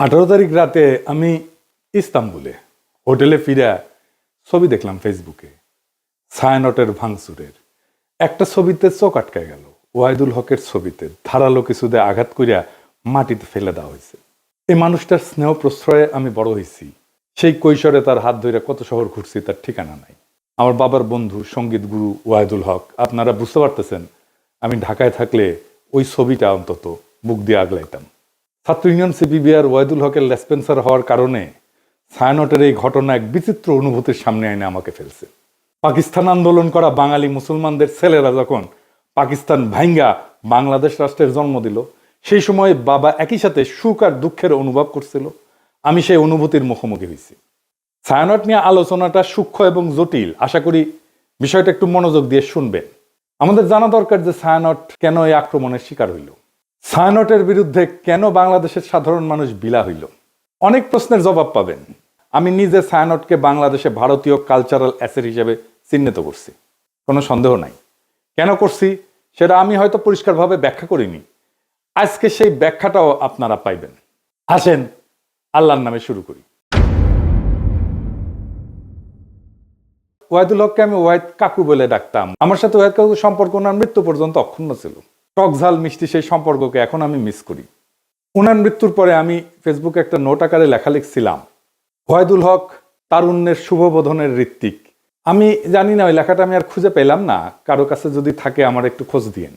18 তারিখ রাতে আমি ইস্তাম্বুলে হোটেলে ফিরে ছবি দেখলাম ফেসবুকে ছায়ানটের ভাঙচুরের একটা ছবিতে চোখ আটকায় গেল। ওয়াহিদুল হকের ছবিতে ধারালো কিছুতে আঘাত করিয়া মাটিতে ফেলে দেওয়া হয়েছে। এই মানুষটার স্নেহ প্রশ্রয়ে আমি বড় হয়েছি। সেই কৈশোরে তার হাত ধরে কত শহর ঘুরছি তার ঠিকানা নাই। আমার বাবার বন্ধু সঙ্গীত গুরু ওয়াহিদুল হক, আপনারা বুঝতে পারতেছেন আমি ঢাকায় থাকলে ওই ছবিটা অন্তত বুক দিয়ে আগলাইতাম। ছাত্র ইউনিয়ন সিপিবিআর ওয়াহিদুল হকের লেসপেন্সার হওয়ার কারণে ছায়ানটের এই ঘটনা এক বিচিত্র অনুভূতির সামনে এনে আমাকে ফেলছে। পাকিস্তান আন্দোলন করা বাঙালি মুসলমানদের ছেলেরা যখন পাকিস্তান ভাঙ্গা বাংলাদেশ রাষ্ট্রের জন্ম দিল, সেই সময় বাবা একই সাথে সুখ আর দুঃখের অনুভব করছিল। আমি সেই অনুভূতির মুখোমুখি হয়েছি। ছায়ানট নিয়ে আলোচনাটা সূক্ষ্ম এবং জটিল, আশা করি বিষয়টা একটু মনোযোগ দিয়ে শুনবেন। আমাদের জানা দরকার যে ছায়ানট কেন এই আক্রমণের শিকার হইল, ছায়ানটের বিরুদ্ধে কেন বাংলাদেশের সাধারণ মানুষ বিলা হইল। অনেক প্রশ্নের জবাব পাবেন। আমি নিজে ছায়ানটকে বাংলাদেশে ভারতীয় কালচারাল অ্যাসেট হিসেবে চিহ্নিত করছি, কোনো সন্দেহ নাই। কেন করছি সেটা আমি হয়তো পরিষ্কারভাবে ব্যাখ্যা করিনি, আজকে সেই ব্যাখ্যাটাও আপনারা পাইবেন। আসেন আল্লাহর নামে শুরু করি। ওয়াহিদুল হককে আমি ওয়াহিদ কাকু বলে ডাকতাম। আমার সাথে ওয়াহিদ কাকুর সম্পর্ক ওনার মৃত্যু পর্যন্ত অক্ষুণ্ণ ছিল। টক ঝাল মিষ্টি সেই সম্পর্ককে এখন আমি মিস করি। ওনার মৃত্যুর পরে আমি ফেসবুকে একটা নোট আকারে লেখা লিখছিলাম, ওয়াহিদুল হক তারুণ্যের শুভবোধনের ঋত্বিক। আমি জানি না ওই লেখাটা আমি আর খুঁজে পেলাম না, কারো কাছে যদি থাকে আমার একটু খোঁজ দিয়েন।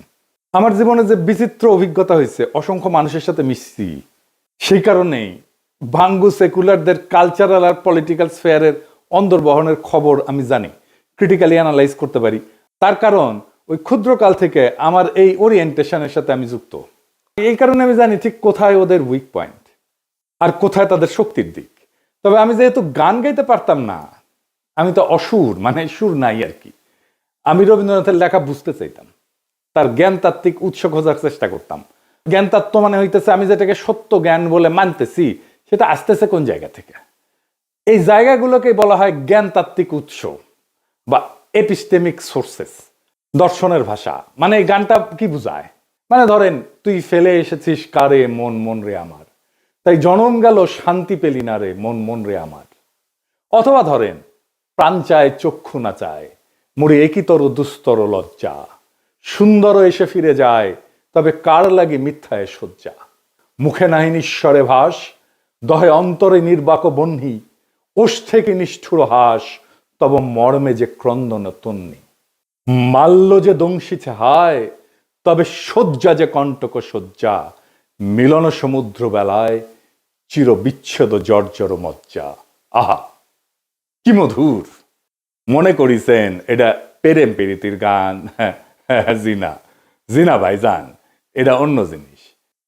আমার জীবনে যে বিচিত্র অভিজ্ঞতা হয়েছে, অসংখ্য মানুষের সাথে মিশছি, সেই কারণেই ভাঙ্গু সেকুলারদের কালচারাল আর পলিটিক্যাল স্ফেয়ারের অন্দরবহনের খবর আমি জানি, ক্রিটিক্যালি অ্যানালাইজ করতে পারি। তার কারণ ওই ক্ষুদ্রকাল থেকে আমার এই ওরিয়েন্টেশনের সাথে আমি যুক্ত। এই কারণে আমি জানি ঠিক কোথায় ওদের উইক পয়েন্ট আর কোথায় তাদের শক্তির দিক। তবে আমি যেহেতু গান গাইতে পারতাম না, আমি তো অসুর, মানে সুর নাই আর কি, আমি রবীন্দ্রনাথের লেখা বুঝতে চাইতাম, তার জ্ঞান তাত্ত্বিক উৎস খোঁজার চেষ্টা করতাম। জ্ঞান তত্ত্ব মানে হইতেছে আমি যেটাকে সত্য জ্ঞান বলে মানতেছি সেটা আসতেছে কোন জায়গা থেকে। এই জায়গাগুলোকে বলা হয় জ্ঞান তাত্ত্বিক উৎস বা এপিস্টেমিক সোর্সেস, দর্শনের ভাষা। মানে এই গানটা কি বুঝায়, মানে ধরেন তুই ফেলে এসেছিস কারে মন মন রে আমার, তাই জনম গেল শান্তি পেলি না রে মন মন রে আমার। অথবা ধরেন প্রাণ চায় চক্ষু না চায়, মরে একইতর দুস্তর লজ্জা, সুন্দর এসে ফিরে যায় তবে কার লাগে মিথ্যায় শয্যা। মুখে নাহি নিঃস্বরে ভাস, দহে অন্তরে নির্বাক বহ্নি, ওষ্ঠে কি নিষ্ঠুর হাস, তব মর্মে যে ক্রন্দন তন্নি। মাল্য যে দংশিছে হায়, তবে শয্যা যে কণ্টক শয্যা, মিলন সমুদ্র বেলায় চির বিচ্ছেদ জর্জর মজ্জা। আহা কি মধুর! মনে করিছেন এটা প্রেম প্রীতির গান? জিনা জিনা ভাইজান, এটা অন্য জিনিস।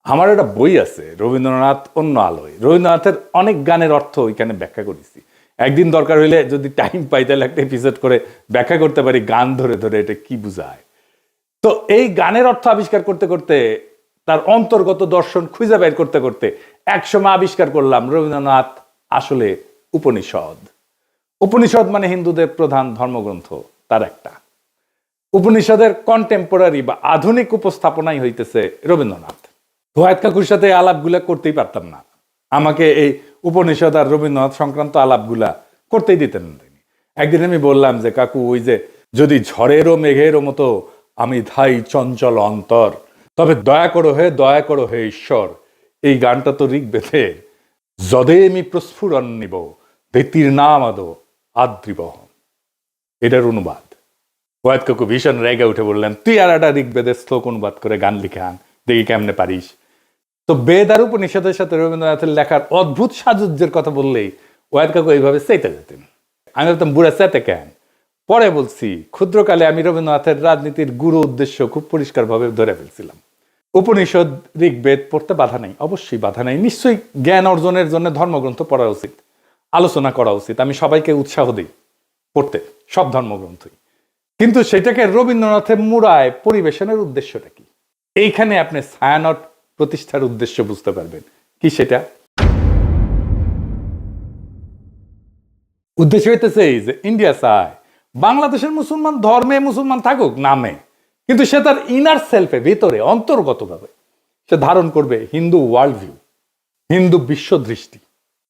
আমার একটা বই আছে রবীন্দ্রনাথ অন্য আলোয়, রবীন্দ্রনাথের অনেক গানের অর্থ ওইখানে ব্যাখ্যা করেছি। একদিন দরকার হইলে যদি টাইম পাই তাহলে একটা এপিসোড করে ব্যাখ্যা করতে পারি গান ধরে ধরে এটা কি বুঝায়। তো এই গানের অর্থ আবিষ্কার করতে করতে, তার অন্তর্গত দর্শন খুঁজে বের করতে করতে একসময় আবিষ্কার করলাম রবীন্দ্রনাথ আসলে উপনিষদ। উপনিষদ মানে হিন্দুদের প্রধান ধর্মগ্রন্থ, তার একটা। উপনিষদের কন্টেম্পোরারি বা আধুনিক উপস্থাপনাই হইতেছে রবীন্দ্রনাথ। ওয়াহিদ কাকুর সাথে আলাপগুলা করতেই পারতাম না, আমাকে এই উপনিষদ আর রবীন্দ্রনাথ সংক্রান্ত আলাপগুলা করতেই দিতেন না। একদিন আমি বললাম যে কাকু, ওই যে যদি ঝড়েরও মেঘেরও মতো আমি ধাই চঞ্চল অন্তর, তবে দয়া করো হে ঈশ্বর, এই গানটা তো ঋগ্বেদের। যদে আমি প্রস্ফুরণ নিব ধৃতির নাম আদো আদ্রিবহ, এটার অনুবাদ। ওয়াহিদ কাকু ভীষণ রেগে উঠে বললেন, তুই আর একটা ঋগ্বেদের শ্লোক অনুবাদ করে গান লিখে আন, দেখি কেমনে পারিস। তো বেদ আর উপনিষদের সাথে রবীন্দ্রনাথের লেখার অদ্ভুত সাজুজ্যের কথা বললেই ওয়াহিদ কাকু এইভাবে চেতে যেতেন। আমি বলতাম বুড়া চেতে কেন? পরে বলছি, ক্ষুদ্রকালে আমি রবীন্দ্রনাথের রাজনীতির গুরু উদ্দেশ্য খুব পরিষ্কারভাবে ধরে ফেলছিলাম। উপনিষদ ঋগ্বেদ পড়তে বাধা নেই, অবশ্যই বাধা নেই, নিশ্চয়ই জ্ঞান অর্জনের জন্য ধর্মগ্রন্থ পড়া উচিত, আলোচনা করা উচিত। আমি সবাইকে উৎসাহ দিই পড়তে সব ধর্মগ্রন্থই, কিন্তু সেটাকে রবীন্দ্রনাথের মুড়ায় পরিবেশনের উদ্দেশ্যটা কি? এইখানে আপনি ছায়ানট প্রতিষ্ঠার উদ্দেশ্য বুঝতে পারবেন। কি সেটা? উদ্দেশ্য হইতেছে এই যে ইন্ডিয়া চায় বাংলাদেশের মুসলমান ধর্মে মুসলমান থাকুক নামে, কিন্তু সে তার ইনার সেলফে, ভিতরে অন্তর্গতভাবে সে ধারণ করবে হিন্দু ওয়ার্ল্ড ভিউ। হিন্দু বিশ্ব দৃষ্টি।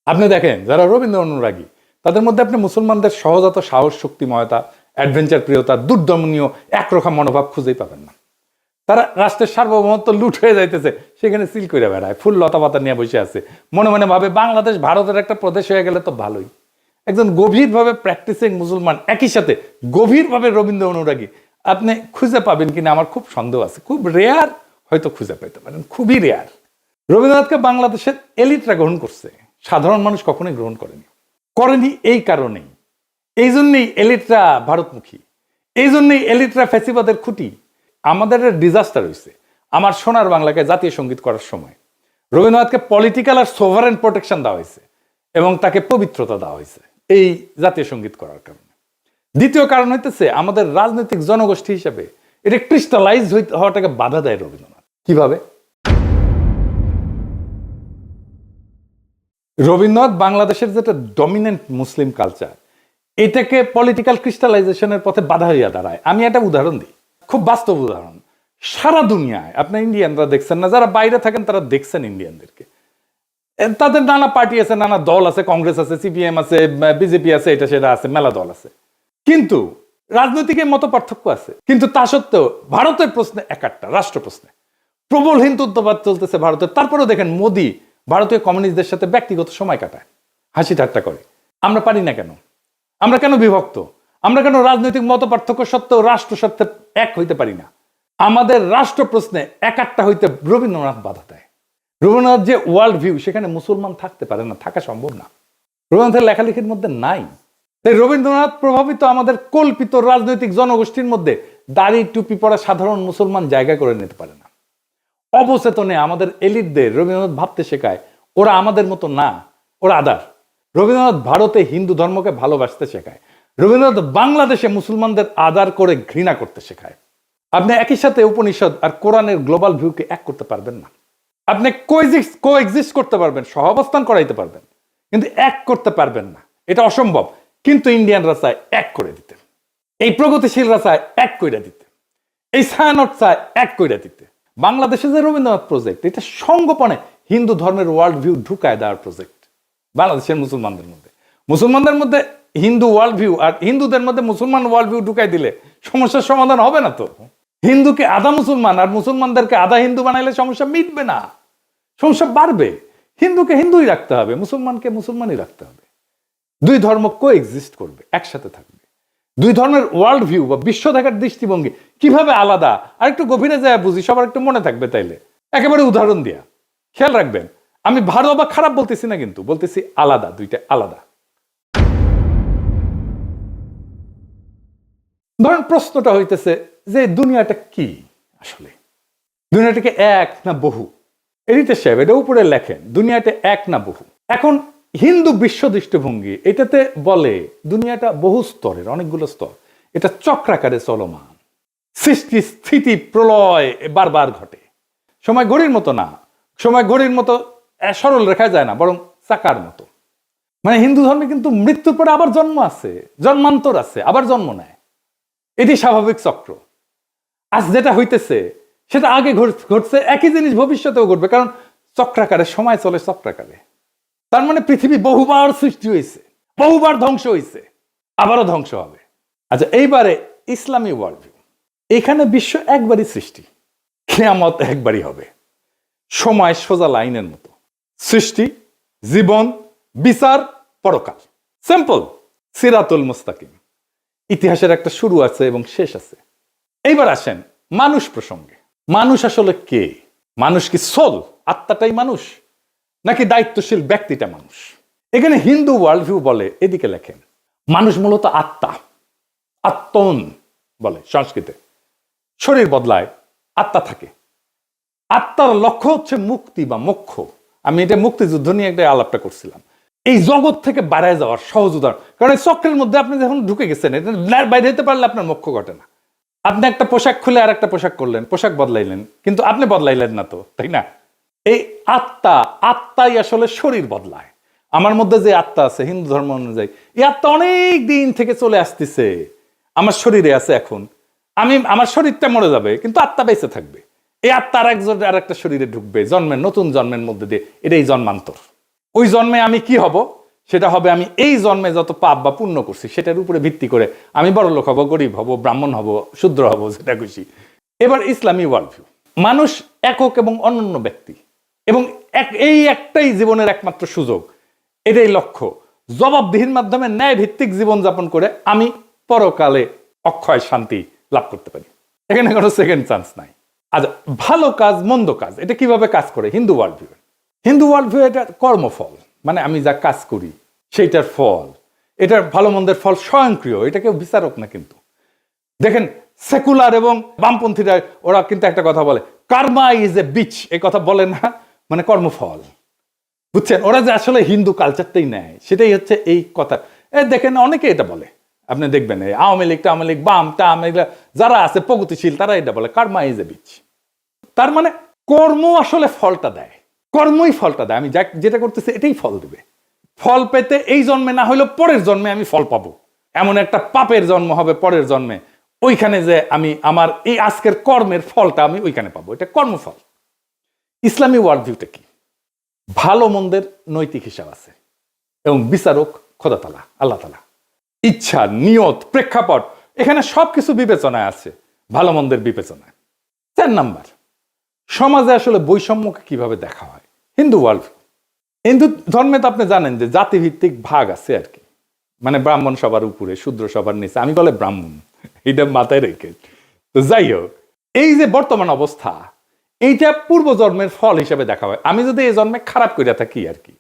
আপনি দেখেন যারা রবীন্দ্র অনুরাগী তাদের মধ্যে আপনি মুসলমানদের সহজাত সাহস, শক্তিময়তা, অ্যাডভেঞ্চার প্রিয়তা, দুর্দমনীয় একরকম মনোভাব খুঁজেই পাবেন না। তারা রাষ্ট্রের সার্বভৌমত্ব লুট হয়ে যাইতেছে সেখানে সিল করে বেড়ায়, ফুল লতা পাতা নিয়ে বসে আছে, মনে মনে ভাবে বাংলাদেশ ভারতের একটা প্রদেশ হয়ে গেলে তো ভালোই। একজন গভীরভাবে প্র্যাকটিসিং মুসলমান একই সাথে গভীরভাবে রবীন্দ্র অনুরাগী আপনি খুঁজে পাবেন কিনা আমার খুব সন্দেহ আছে। খুব রেয়ার হয়তো খুঁজে পেতে পারেন, খুবই রেয়ার। রবীন্দ্রনাথকে বাংলাদেশের এলিটরা গ্রহণ করছে, সাধারণ মানুষ কখনোই গ্রহণ করেনি এই কারণেই। এই জন্যই এলিটরা ভারতমুখী, এই জন্যই এলিটরা ফ্যাসিবাদের খুঁটি। আমাদের ডিজাস্টার হয়েছে আমার সোনার বাংলাকে জাতীয় সঙ্গীত করার সময়। রবীন্দ্রনাথকে পলিটিক্যাল আর সোভারেন প্রোটেকশন দেওয়া হয়েছে এবং তাকে পবিত্রতা দেওয়া হয়েছে এই জাতীয় সঙ্গীত করার কারণে। দ্বিতীয় কারণ হইতেছে আমাদের রাজনৈতিক জনগোষ্ঠী হিসেবে এটা ক্রিস্টালাইজ হওয়াটাকে বাধা দেয় রবীন্দ্রনাথ। কিভাবে? রবীন্দ্রনাথ বাংলাদেশের যেটা ডমিনেন্ট মুসলিম কালচার, এটাকে পলিটিক্যাল ক্রিস্টালাইজেশনের পথে বাধা হইয়া দাঁড়ায়। আমি একটা উদাহরণ দিই, খুব বাস্তব উদাহরণ। সারা দুনিয়ায় আপনি ইন্ডিয়ানরা দেখছেন না, যারা বাইরে থাকেন তারা দেখছেন ইন্ডিয়ানদেরকে। তাদের নানা পার্টি আছে, নানা দল আছে, কংগ্রেস আছে, সিপিএম আছে, বিজেপি আছে, এটা সেটা আছে, মেলা দল আছে, কিন্তু রাজনৈতিক মত পার্থক্য আছে। কিন্তু তা সত্ত্বেও ভারতের প্রশ্নে একাট্টা, রাষ্ট্র প্রশ্নে প্রবল হিন্দুত্ববাদ চলতেছে ভারতের। তারপরেও দেখেন মোদি ভারতীয় কমিউনিস্টদের সাথে ব্যক্তিগত সময় কাটায়, হাসি ঠাট্টা করে। আমরা পারি না কেন? আমরা কেন বিভক্ত? আমরা কেন রাজনৈতিক মত পার্থক্য সত্ত্বেও রাষ্ট্র স্বার্থে এক হইতে পারি না? আমাদের রাষ্ট্র প্রশ্নে একাট্টা হইতে রবীন্দ্রনাথ বাধা দেয়। রবীন্দ্রনাথ যে ওয়ার্ল্ড ভিউ, সেখানে মুসলমান থাকতে পারে না, থাকা সম্ভব না, রবীন্দ্রনাথের লেখালেখির মধ্যে নাই। তাই রবীন্দ্রনাথ প্রভাবিত আমাদের কল্পিত রাজনৈতিক জনগোষ্ঠীর মধ্যে দাড়ি টুপি পরা সাধারণ মুসলমান জায়গা করে নিতে পারে না। অবচেতনে আমাদের এলিটদের রবীন্দ্রনাথ ভাবতে শেখায় ওরা আমাদের মতো না, ওরা আদার। রবীন্দ্রনাথ ভারতে হিন্দু ধর্মকে ভালোবাসতে শেখায়, রবীন্দ্রনাথ বাংলাদেশে মুসলমানদের আদার করে ঘৃণা করতে শেখায়। আপনি একই সাথে উপনিষদ আর কোরআনের গ্লোবাল ভিউকে এক করতে পারবেন না। আপনি কোএক্সিস্ট করতে পারবেন, সহাবস্থান করাইতে পারবেন, কিন্তু এক করতে পারবেন না, এটা অসম্ভব। কিন্তু ইন্ডিয়ানরা চায় এক করে দিতে, এই প্রগতিশীলরা চায় এক করে দিতে, এই ছায়ানট চায় এক করে দিতে। বাংলাদেশে যে রবীন্দ্রনাথ প্রজেক্ট, এটা সঙ্গোপনে হিন্দু ধর্মের ওয়ার্ল্ড ভিউ ঢুকায় দেওয়ার প্রজেক্ট। বাংলাদেশের মুসলমানদের মধ্যে হিন্দু ওয়ার্ল্ড ভিউ আর হিন্দুদের মধ্যে মুসলমান ওয়ার্ল্ড ভিউ ঢুকাই দিলে সমস্যার সমাধান হবে না তো। হিন্দুকে আধা মুসলমান আর মুসলমানদেরকে আধা হিন্দু বানাইলে সমস্যা মিটবে না, সমস্যা বাড়বে। হিন্দুকে হিন্দুই রাখতে হবে, মুসলমানকে মুসলমানই রাখতে হবে। দুই ধর্ম কোএক্সিস্ট করবে, একসাথে থাকবে। দুই ধর্মের ওয়ার্ল্ড ভিউ বা বিশ্ব দেখার দৃষ্টিভঙ্গি কিভাবে আলাদা আর একটু গভীরে যায় বুঝি, সবার একটু মনে থাকবে। তাইলে একেবারে উদাহরণ দিয়া খেয়াল রাখবেন, আমি ভালো বা খারাপ বলতেছি না, কিন্তু বলতেছি আলাদা, দুইটা আলাদা। ধরেন প্রশ্নটা হইতেছে যে দুনিয়াটা কি আসলে? দুনিয়াটাকে এক না বহু? এডিটর সাহেব এটা উপরে লেখেন, দুনিয়াটা এক না বহু। এখন হিন্দু বিশ্ব দৃষ্টিভঙ্গি এটাতে বলে দুনিয়াটা বহু স্তরের, অনেকগুলো স্তর, এটা চক্রাকারে চলমান, সৃষ্টি স্থিতি প্রলয় বারবার ঘটে। সময় ঘড়ির মতো না, সময় ঘড়ির মতো সরল রেখা যায় না, বরং চাকার মতো। মানে হিন্দু ধর্মে কিন্তু মৃত্যুর পরে আবার জন্ম আছে, জন্মান্তর আছে, আবার জন্ম নেয়, এটি স্বাভাবিক চক্র। আজ যেটা হইতেছে সেটা আগে ঘটছে, একই জিনিস ভবিষ্যতেও ঘটবে, কারণ চক্রাকারে সময় চলে চক্রাকারে। তার মানে পৃথিবী বহুবার সৃষ্টি হয়েছে, বহুবার ধ্বংস হয়েছে, আবারও ধ্বংস হবে। আচ্ছা, এইবারে ইসলামী ওয়ার্ল্ড ভিউ, এখানে বিশ্ব একবারই সৃষ্টি, কিয়ামত একবারই হবে। সময় সোজা লাইনের মতো, সৃষ্টি, জীবন, বিচার, পরকাল, সিম্পল, সিরাতুল মুস্তাকিম। ইতিহাসের একটা শুরু আছে এবং শেষ আছে। এইবার আসেন মানুষ প্রসঙ্গে। মানুষ আসলে কে? মানুষ কি সোল, আত্মাটাই মানুষ, নাকি দায়িত্বশীল ব্যক্তিটা মানুষ? এখানে হিন্দু ওয়ার্ল্ড ভিউ বলে, এদিকে লেখেন, মানুষ মূলত আত্মা, আত্মন বলে সংস্কৃতে। শরীর বদলায়, আত্মা থাকে। আত্মার লক্ষ্য হচ্ছে মুক্তি বা মোক্ষ। আমি এটা মুক্তিযুদ্ধ নিয়ে একটা আলাপটা করছিলাম। এই জগৎ থেকে বাইরে যাওয়ার সহজ উদাহরণ, কারণ এই চক্রের মধ্যে আপনি যখন ঢুকে গেছেন, বাইরে যেতে পারলে আপনার মোক্ষ ঘটে না। আপনি একটা পোশাক খুলে আর একটা পোশাক করলেন, পোশাক বদলাইলেন, কিন্তু আপনি বদলাইলেন না তো, তাই না? এই আত্মাই আসলে শরীর বদলায়। আমার মধ্যে যে আত্মা আছে হিন্দু ধর্ম অনুযায়ী, এই আত্মা অনেক দিন থেকে চলে আসতেছে, আমার শরীরে আছে। এখন আমার শরীরটা মরে যাবে, কিন্তু আত্মা বেঁচে থাকবে। এই আত্মার একজন আর একটা শরীরে ঢুকবে, জন্মের নতুন জন্মের মধ্যে দিয়ে, এটাই জন্মান্তর। ওই জন্মে আমি কি হব, সেটা হবে আমি এই জন্মে যত পাপ বা পুণ্য করছি সেটার উপরে ভিত্তি করে আমি বড় লোক হব, গরিব হব, ব্রাহ্মণ হব, শূদ্র হব, যেটা খুশি। এবার ইসলামী ওয়ার্ল্ড ভিউ, মানুষ একক এবং অনন্য ব্যক্তি, এবং এই একটাই জীবনের একমাত্র সুযোগ, এটাই লক্ষ্য। জবাবদিহির মাধ্যমে ন্যায় ভিত্তিক জীবনযাপন করে আমি পরকালে অক্ষয় শান্তি লাভ করতে পারি। এখানে কোনো সেকেন্ড চান্স নাই। আচ্ছা, ভালো কাজ মন্দ কাজ এটা কিভাবে কাজ করে Hindu world view? Hindu world view এটা কর্মফল, মানে আমি যা কাজ করি সেইটার ফল, এটার ভালো মন্দের ফল স্বয়ংক্রিয়, এটা কেউ বিচারক না। কিন্তু দেখেন সেকুলার এবং বামপন্থীরা ওরা কিন্তু একটা কথা বলে, কার্মা ইজ এ বিচ, এই কথা বলে না, মানে কর্মফল, বুঝছেন? ওরা যে আসলে হিন্দু কালচারটাই নেয় সেটাই হচ্ছে এই কথা। দেখেন অনেকে এটা বলে, আপনি দেখবেন এই আওয়ামী লীগ বাম যারা আছে প্রগতিশীল তারা এটা বলে কার্মা ইজ এ বিচ। তার মানে কর্ম আসলে ফলটা দেয়, কর্মই ফলটা দেয়। আমি যেটা করতেছি এটাই ফল দেবে। ফল পেতে এই জন্মে না হলেও পরের জন্মে আমি ফল পাবো। এমন একটা পাপের জন্ম হবে পরের জন্মে, ওইখানে যে আমি আমার এই আজকের কর্মের ফলটা আমি ওইখানে পাবো, এটা কর্মফল। ইসলামী ওয়ার্ল্ড ভিউটা কি? ভালো মন্দের নৈতিক হিসাব আছে এবং বিচারক খোদা তাআলা, আল্লাহ তাআলা। ইচ্ছা, নিয়ত, প্রেক্ষাপট, এখানে সবকিছু বিবেচনায় আছে, ভালো মন্দের বিবেচনায়। 4 নাম্বার, সমাজে আসলে বৈষম্যকে কিভাবে দেখা হয় হিন্দু ওয়ার্ল্ড ভিউ। হিন্দু ধর্মে তো আপনি জানেন যে জাতিভিত্তিক ভাগ আছে আর কি, মানে ব্রাহ্মণ সবার উপরে, শূদ্র সবার নিচে, আমি বলে ব্রাহ্মণ, এটা মাথায় রেখে। তো যাই হোক, এই যে বর্তমান অবস্থা, এইটা পূর্বজন্মের ফল হিসেবে দেখা হয়। আমি যদি এই জন্মে খারাপ কইরা থাকি আর কি,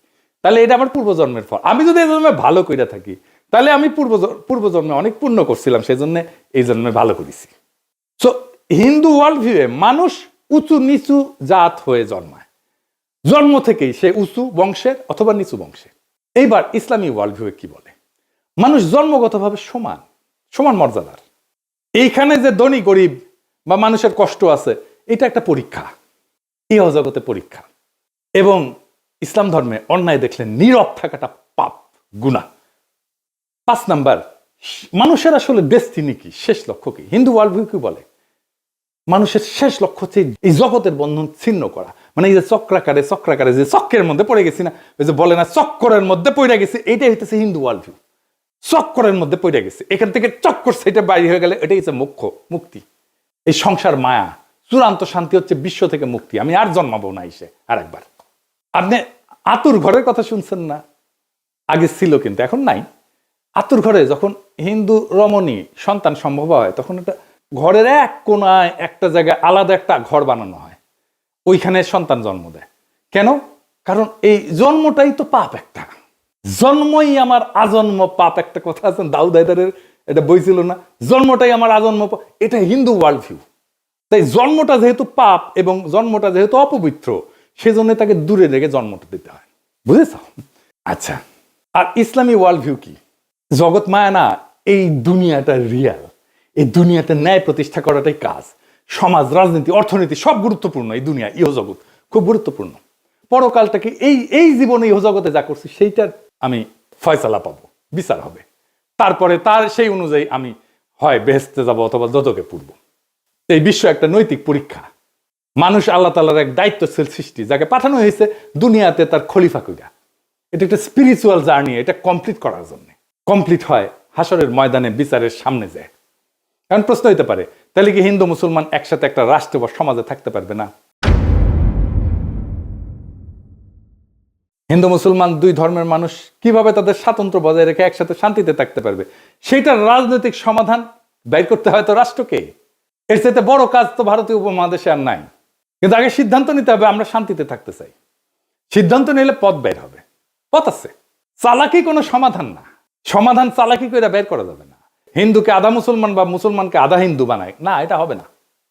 তাহলে এটা আমার পূর্বজন্মের ফল। আমি যদি এই জন্মে ভালো কইরা থাকি, তাহলে আমি পূর্বজন্মে অনেক পুণ্য করছিলাম, সেই জন্য এই জন্মে ভালো করেছি। সো হিন্দু ওয়ার্ল্ড ভিউয়ে মানুষ উঁচু নিচু জাত হয়ে জন্মায়, জন্ম থেকেই সে উঁচু বংশের অথবা নিচু বংশের। এইবার ইসলামী ওয়ার্ল্ড ভিউয়ে কি বলে? মানুষ জন্মগতভাবে সমান, সমান মর্যাদার। এইখানে যে ধনী গরিব বা মানুষের কষ্ট আছে, এটা একটা পরীক্ষা, ইহ জগতে পরীক্ষা। এবং ইসলাম ধর্মে অন্যায় দেখলে নীরব থাকাটা পাপ, গুনাহ। 5 নাম্বার, মানুষের আসলে ডেস্টিনি কি, শেষ লক্ষ্য কি? হিন্দু ওয়ার্ল্ড ভিউ কি বলে? মানুষের শেষ লক্ষ্য হচ্ছে এই জগতের বন্ধন ছিন্ন করা। মানে এই যে চক্রাকারে যে চক্রের মধ্যে পড়ে গেছি না, ওই যে বলে না চক্করের মধ্যে পড়ে গেছি, এইটাই হইতেছে হিন্দু ওয়ার্ল্ড ভিউ। চক্করের মধ্যে পড়ে গেছে, এখান থেকে চক্কর সেটা বাইরে হয়ে গেলে এটাই হচ্ছে মোক্ষ, মুক্তি। এই সংসার মায়া, চূড়ান্ত শান্তি হচ্ছে বিশ্ব থেকে মুক্তি। আমি আর জন্মাবো না এসে আর একবার। আপনি আতুর ঘরের কথা শুনছেন না? আগে ছিল কিন্তু এখন নাই। আতুর ঘরে যখন হিন্দু রমণী সন্তান সম্ভব হয়, তখন একটা ঘরের এক কোনায় একটা জায়গায় আলাদা একটা ঘর বানানো হয়, ওইখানে সন্তান জন্ম দেয়। কেন? কারণ এই জন্মটাই তো পাপ একটা, জন্মই আমার আজন্ম পাপ। একটা কথা আছে দাউদ হায়দারের, এটা বই ছিল না, জন্মটাই আমার আজন্ম পাপ। এটা হিন্দু ওয়ার্ল্ড ভিউ। তাই জন্মটা যেহেতু পাপ এবং জন্মটা যেহেতু অপবিত্র, সেজন্য তাকে দূরে রেখে জন্মটা দিতে হয়। বুঝেছ? আচ্ছা, আর ইসলামী ওয়ার্ল্ড ভিউ কি? জগৎ মায়া না, এই দুনিয়াটা রিয়াল, এই দুনিয়াতে ন্যায় প্রতিষ্ঠা করাটাই কাজ। সমাজ, রাজনীতি, অর্থনীতি সব গুরুত্বপূর্ণ। এই দুনিয়া, ইহজগৎ খুব গুরুত্বপূর্ণ। পরকালটাকে এই জীবনে ইহজগতে যা করছি সেইটার আমি ফয়সালা পাবো, বিচার হবে। তারপরে তার সেই অনুযায়ী আমি হয় বেহেশতে যাব অথবা যতকে পূর্ব। এই বিশ্ব একটা নৈতিক পরীক্ষা। মানুষ আল্লাহ তাআলার এক দায়িত্বশীল সৃষ্টি, যাকে পাঠানো হয়েছে দুনিয়াতে তার খলিফা কইরা। এটা একটা স্পিরিচুয়াল জার্নি, এটা কমপ্লিট করার জন্য। কমপ্লিট হয় হাসরের ময়দানে বিচারের সামনে যায়। কারণ প্রশ্ন হইতে পারে, তাহলে কি হিন্দু মুসলমান একসাথে একটা রাষ্ট্র বা সমাজে থাকতে পারবে না? হিন্দু মুসলমান দুই ধর্মের মানুষ কিভাবে তাদের স্বাতন্ত্র্য বজায় রেখে একসাথে শান্তিতে থাকতে পারবে? সেটার রাজনৈতিক সমাধান বের করতে হয় তো রাষ্ট্রকে। এর চাইতে বড় কাজ তো ভারতীয় উপমহাদেশে আর নাই। কিন্তু আগে সিদ্ধান্ত নিতে হবে আমরা শান্তিতে থাকতে চাই। সিদ্ধান্ত নিলে পথ বের হবে, পথ আছে। চালাকি কোনো সমাধান না, সমাধান চালাকি করে বের করা যাবে না। হিন্দুকে আধা মুসলমান বা মুসলমানকে আধা হিন্দু বানায় না, এটা হবে না।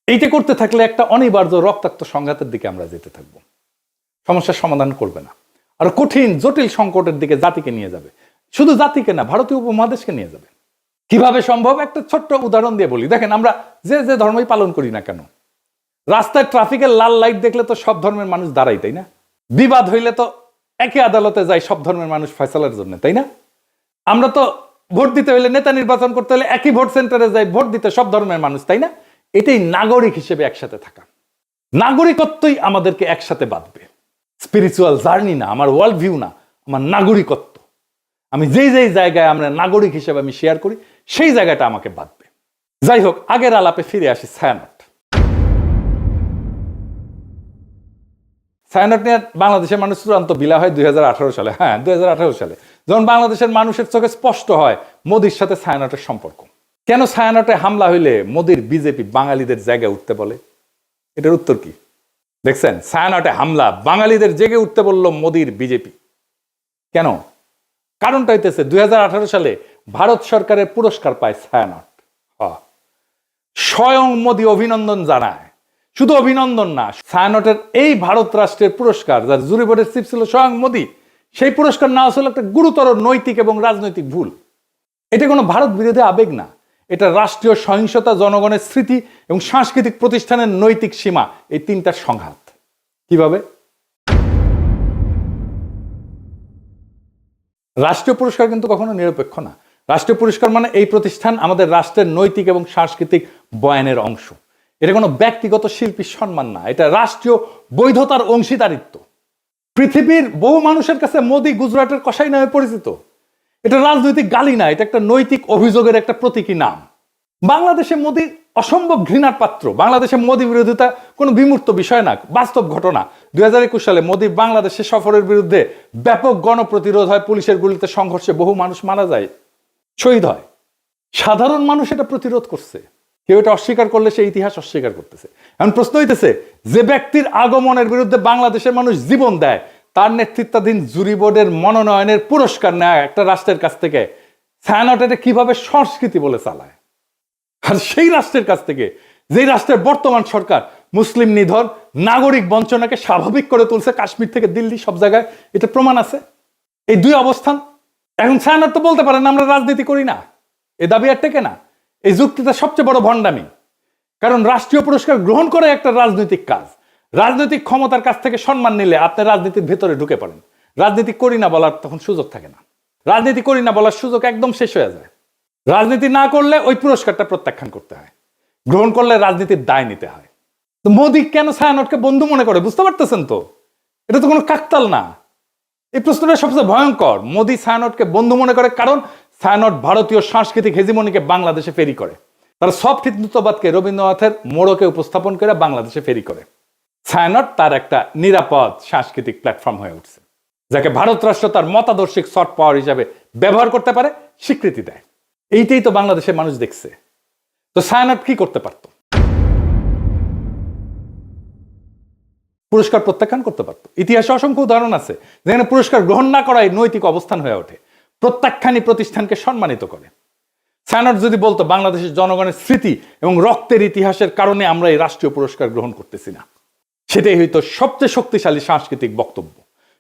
এইটা করতে থাকলে একটা অনিবার্য রক্তাক্ত সংঘাতের দিকে আমরা যেতে থাকবো, সমস্যার সমাধান করবে না, আর কঠিন জটিল সংকটের দিকে জাতিকে নিয়ে যাবে। শুধু জাতিকে না, ভারতীয় উপমহাদেশকে নিয়ে যাবে। কিভাবে সম্ভব? একটা ছোট্ট উদাহরণ দিয়ে বলি। দেখেন, আমরা যে ধর্মই পালন করি না কেন, রাস্তায় ট্রাফিকের লাল লাইট দেখলে তো সব ধর্মের মানুষ দাঁড়াই, তাই না? বিবাদ হইলে তো একই আদালতে যায় সব ধর্মের মানুষ ফয়সালার জন্য, তাই না? আমরা তো ভোট দিতে হইলে, নেতা নির্বাচন করতে হলে একই ভোট সেন্টারে যাই ভোট দিতে সব ধর্মের মানুষ, তাই না? এটাই নাগরিক হিসেবে একসাথে থাকা। নাগরিকত্বই আমাদেরকে একসাথে বাঁধবে। স্পিরিচুয়াল জার্নি না, আমার ওয়ার্ল্ড ভিউ না, আমার নাগরিকত্ব। আমি যেই যেই জায়গায় আমরা নাগরিক হিসেবে আমি শেয়ার করি সেই জায়গাটা আমাকে বাঁধবে। যাই হোক, আগের আলাপে ফিরে আসি। ছায়ানট নিয়ে বাংলাদেশের মানুষ চূড়ান্ত বিলা হয় 2018 সালে। হ্যাঁ, 2018 সালে যখন বাংলাদেশের মানুষের চোখে স্পষ্ট হয় মোদির সাথে ছায়ানটের সম্পর্ক। কেন ছায়ানটে হামলা হইলে মোদির বিজেপি বাঙালিদের জায়গায় উঠতে বলে? এটার উত্তর কি দেখছেন? ছায়ানটে হামলা, বাঙালিদের জেগে উঠতে বলল মোদির বিজেপি। কেন? কারণটা হইতেছে 2018 সালে ভারত সরকারের পুরস্কার পায় ছায়ানট। স্বয়ং মোদি অভিনন্দন জানায়। শুধু অভিনন্দন না, ছায়ানটের এই ভারত রাষ্ট্রের পুরস্কার, যার জুরি বোর্ডের চিফ ছিল স্বয়ং মোদি, সেই পুরস্কার না আসলে একটা গুরুতর নৈতিক এবং রাজনৈতিক ভুল। এটা কোনো ভারত বিরোধী আবেগ না, এটা রাষ্ট্রীয় সহিংসতা, জনগণের স্মৃতি এবং সাংস্কৃতিক প্রতিষ্ঠানের নৈতিক সীমা, এই তিনটার সংঘাত। কিভাবে? রাষ্ট্রীয় পুরস্কার কিন্তু কখনো নিরপেক্ষ না। রাষ্ট্রীয় পুরস্কার মানে এই প্রতিষ্ঠান আমাদের রাষ্ট্রের নৈতিক এবং সাংস্কৃতিক বয়ানের অংশ। এটা কোনো ব্যক্তিগত শিল্পীর সম্মান না, এটা রাষ্ট্রীয় বৈধতার অংশীদারিত্ব। পৃথিবীর বহু মানুষের কাছে মোদি গুজরাটের কসাই নামে পরিচিত। এটা রাজনৈতিক গালি না, এটা একটা নৈতিক অভিযোগের একটা প্রতীকী নাম। বাংলাদেশে মোদি অসম্ভব ঘৃণার পাত্র। বাংলাদেশে মোদি বিরোধিতা কোনো বিমূর্ত বিষয় না, বাস্তব ঘটনা। 2021 সালে মোদি বাংলাদেশে সফরের বিরুদ্ধে ব্যাপক গণপ্রতিরোধ হয়, পুলিশের গুলিতে সংঘর্ষে বহু মানুষ মারা যায়, শহীদ হয়। সাধারণ মানুষ এটা প্রতিরোধ করছে। কেউ এটা অস্বীকার করলে সে ইতিহাস অস্বীকার করতেছে। এখন প্রশ্ন হইতেছে, যে ব্যক্তির আগমনের বিরুদ্ধে বাংলাদেশের মানুষ জীবন দেয়, তার নেতৃত্বাধীন জুরি বোর্ডের মনোনয়নের পুরস্কার নেয় একটা রাষ্ট্রের কাছ থেকে, ছায়ানট এটা কিভাবে সংস্কৃতি বলে চালায়? আর সেই রাষ্ট্রের কাছ থেকে, যেই রাষ্ট্রের বর্তমান সরকার মুসলিম নিধন, নাগরিক বঞ্চনাকে স্বাভাবিক করে তুলছে, কাশ্মীর থেকে দিল্লি সব জায়গায় এটা প্রমাণ আছে। এই দুই অবস্থান। এখন ছায়ানট তো বলতে পারেন আমরা রাজনীতি করি না, এ দাবি আর টেকে না। এই যুক্তিটা সবচেয়ে বড় ভণ্ডামি। কারণ রাষ্ট্রীয় পুরস্কার গ্রহণ করে একটা রাজনৈতিক কাজ। রাজনৈতিক ক্ষমতার কাছ থেকে সম্মান নিলে আপনি রাজনীতির ভেতরে ঢুকে পড়েন। রাজনীতি করি না বলার তখন সুযোগ থাকে না। রাজনীতি করি না বলার সুযোগ একদম শেষ হয়ে যায়। রাজনীতি না করলে ওই পুরস্কারটা প্রত্যাখ্যান করতে হয়, গ্রহণ করলে রাজনীতির দায় নিতে হয়। তো মোদি কেন ছায়ানটকে বন্ধু মনে করে বুঝতে পারতেছেন তো? এটা তো কোনো কাকতাল না। এই প্রশ্নটা সবচেয়ে ভয়ঙ্কর। মোদি ছায়ানটকে বন্ধু মনে করে কারণ ছায়ানট ভারতীয় সাংস্কৃতিক হেজিমনিকে বাংলাদেশে ফেরি করে। তারা সফট হিন্দুত্ববাদকে রবীন্দ্রনাথের মোড়কে উপস্থাপন করে বাংলাদেশে ফেরি করে। ছায়ানট তার একটা নিরাপদ সাংস্কৃতিক প্ল্যাটফর্ম হয়ে উঠছে, যাকে ভারত রাষ্ট্র তার মতাদর্শিক সফট পাওয়ার হিসাবে ব্যবহার করতে পারে, স্বীকৃতি দেয়। এইটাই তো বাংলাদেশের মানুষ দেখছে। তো ছায়ানট কি করতে পারত? পুরস্কার প্রত্যাখ্যান করতে পারত। ইতিহাসে অসংখ্য উদাহরণ আছে যেখানে পুরস্কার গ্রহণ না করাই নৈতিক অবস্থান হয়ে ওঠে, প্রত্যাখ্যানই প্রতিষ্ঠানকে সম্মানিত করে। ছায়ানট যদি বলতো বাংলাদেশের জনগণের স্মৃতি এবং রক্তের ইতিহাসের কারণে আমরা এই রাষ্ট্রীয় পুরস্কার গ্রহণ করতেছি না, সেটাই হয়তো সবচেয়ে শক্তিশালী সাংস্কৃতিক বক্তব্য,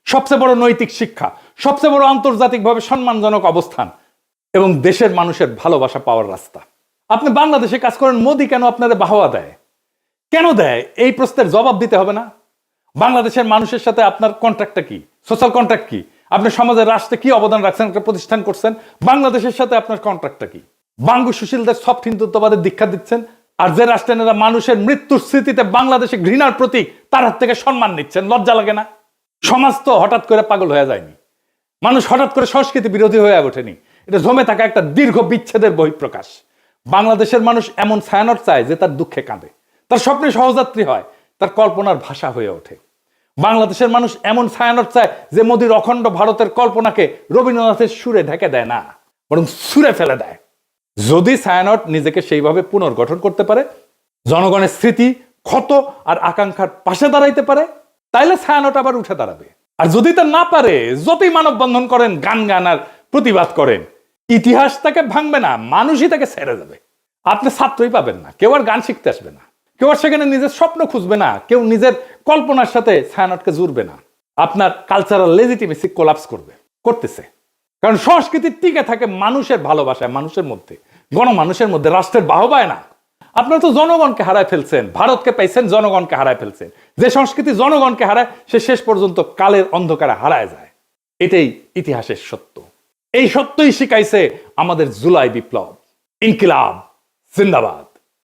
সবচেয়ে বড় নৈতিক শিক্ষা, সবচেয়ে বড় আন্তর্জাতিকভাবে সম্মানজনক অবস্থান এবং দেশের মানুষের ভালোবাসা পাওয়ার রাস্তা। আপনি বাংলাদেশে কাজ করেন, মোদি কেন আপনাদের বাহবা দেয়? কেন দেয়? এই প্রশ্নের জবাব দিতে হবে না? বাংলাদেশের মানুষের সাথে আপনার কন্ট্রাক্টটা কি? সোশ্যাল কন্ট্রাক্ট কি? আপনি সমাজের রাষ্ট্রে কি অবদান রাখছেন, একটা প্রতিষ্ঠান করছেন, বাংলাদেশের সাথে আপনার কন্ট্রাক্টটা কি? বাঙ্গু সুশীলদের সফট হিন্দুত্ববাদের দীক্ষা দিচ্ছেন, আর যে রাষ্ট্রেরা মানুষের মৃত্যুর স্মৃতিতে বাংলাদেশে ঘৃণার প্রতীক তার হাত থেকে সম্মান নিচ্ছেন, লজ্জা লাগে না? সমাজ তো হঠাৎ করে পাগল হয়ে যায়নি, মানুষ হঠাৎ করে সংস্কৃতি বিরোধী হয়ে ওঠেনি, এটা জমে থাকা একটা দীর্ঘ বিচ্ছেদের বহিঃপ্রকাশ। বাংলাদেশের মানুষ এমন ছায়ানট চায় যে তার দুঃখে কাঁদে, তার স্বপ্নে সহযাত্রী হয়, তার কল্পনার ভাষা হয়ে ওঠে। বাংলাদেশের মানুষ এমন ছায়ানট চায় যে মোদির অখণ্ড ভারতের কল্পনাকে রবীন্দ্রনাথের সুরে ঢেকে দেয় না, বরং সুরে ফেলে দেয়। যদি ছায়ানট নিজেকে সেইভাবে পুনর্গঠন করতে পারে, জনগণের স্মৃতি, ক্ষত আর আকাঙ্ক্ষার পাশে দাঁড়াইতে পারে, তাইলে ছায়ানট আবার উঠে দাঁড়াবে। আর যদি তা না পারে, যতই মানববন্ধন করেন, গান আর প্রতিবাদ করেন, ইতিহাস তাকে ভাঙবে না, মানুষই তাকে ছেড়ে যাবে। আপনি ছাত্রই পাবেন না, কেউ আর গান শিখতে আসবে না, কেউ আর সেখানে নিজের স্বপ্ন খুঁজবে না, কেউ নিজের কল্পনার সাথে ছায়ানটকে জুড়বে না। আপনার কালচারাল লেজিটিমেসি কোলাপস করতেছে। কারণ সংস্কৃতি টিকে থাকে মানুষের ভালোবাসায়, মানুষের মধ্যে, গণমানুষের মধ্যে, রাষ্ট্রের বাহবায় না। আপনারা তো জনগণকে হারায় ফেলছেন, ভারতকে পাইছেন, জনগণকে হারায় ফেলছেন। যে সংস্কৃতি জনগণকে হারায়, সে শেষ পর্যন্ত কালের অন্ধকারে হারায় যায়। এটাই ইতিহাসের সত্য। এই সত্যই শিখাইছে আমাদের জুলাই বিপ্লব। ইনকিলাব জিন্দাবাদ।